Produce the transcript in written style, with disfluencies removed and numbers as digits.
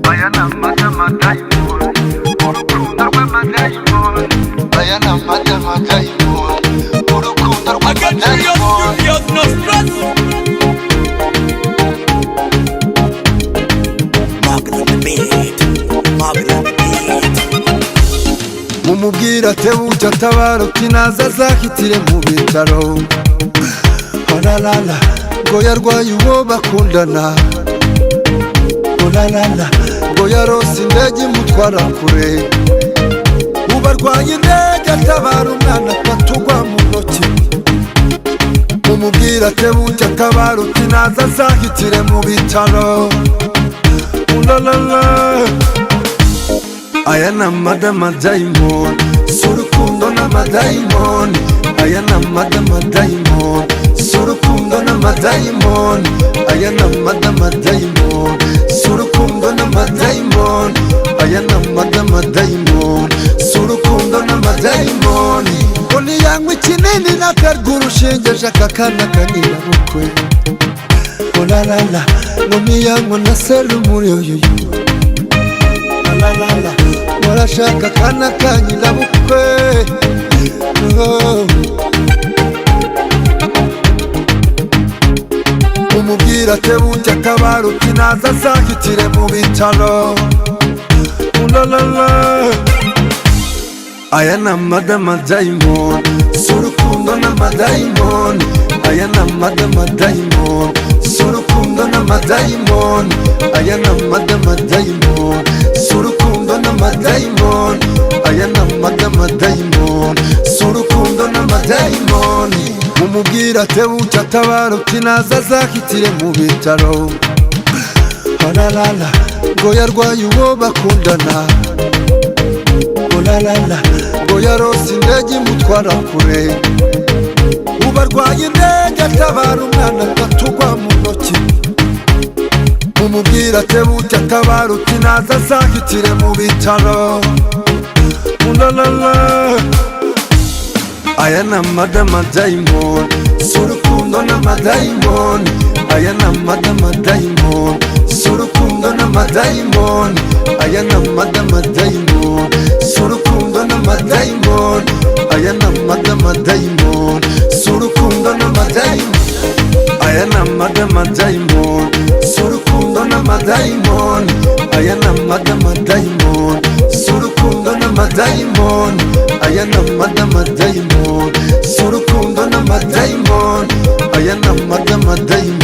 aya n'amadayimoni, urukundo rw'amadayimoni, aya n'amadayimoni, urukundo rw'amadayimoni. Mumubwira tebuke atabaruka inaza azahitire mu bitaro. Olalala ngo yarwaye uwo bakundana, olalala ngo yarose indege imutwara kure. Ubu arwaye indege atabara umwana atagwa mu ntoki. Mumubwira tebuke atabaruka inaza azahitire mu bitaro. Olalala aya n'amadayimoni, s'urukundo n'amadayimoni, aya n'amadayimoni, s'urukundo n'amadayimoni, aya n'amadayimoni, s'urukundo n'amadayimoni, aya n'amadayimoni, s'urukundo n'amadayimoni. Ngo niyanywa ikinini n'akarwa urushinge aje akakana kanira bukwe. Olalala ngo niyanywa na serumu yoyoyo. Olalala warashaka kana kanyira bukwe. Umubwira tebuke atabaruka inaza azahitire mu bitaro. Olalala aya n'amadayimoni, s'urukundo n'amadayimoni, aya n'amadayimoni, s'urukundo n'amadayimoni, aya n'amadayimoni, s'urukundo n'amadayimoni, aya n'amadayimoni, s'urukundo n'amadayimoni. Mumubwira tebuke atabaruka inaza azahitire mu bitaro. Olalala ngo yarwaye uwo bakundana, olalala ngo yarose indege imutwara kure. Ubu arwaye indege atabara umwana atagwa mu ntoki. Mumubwira tebuke atabaruka inaza azahitire mu bitaro. Olalala aya n'amadayimoni, s'urukundo n'amadayimoni, aya n'amadayimoni, s'urukundo n'amadayimoni, aya n'amadayimoni, s'urukundo n'amadayimoni, aya n'amadayimoni, s'urukundo n'amadayimoni, aya n'amadayimoni, s'urukundo n'amadayimoni, aya n'amadayimoni, s'urukundo n'amadayimoni, aya n'amadayimoni, s'urukundo n'amadayimoni, aya n'amadayimoni.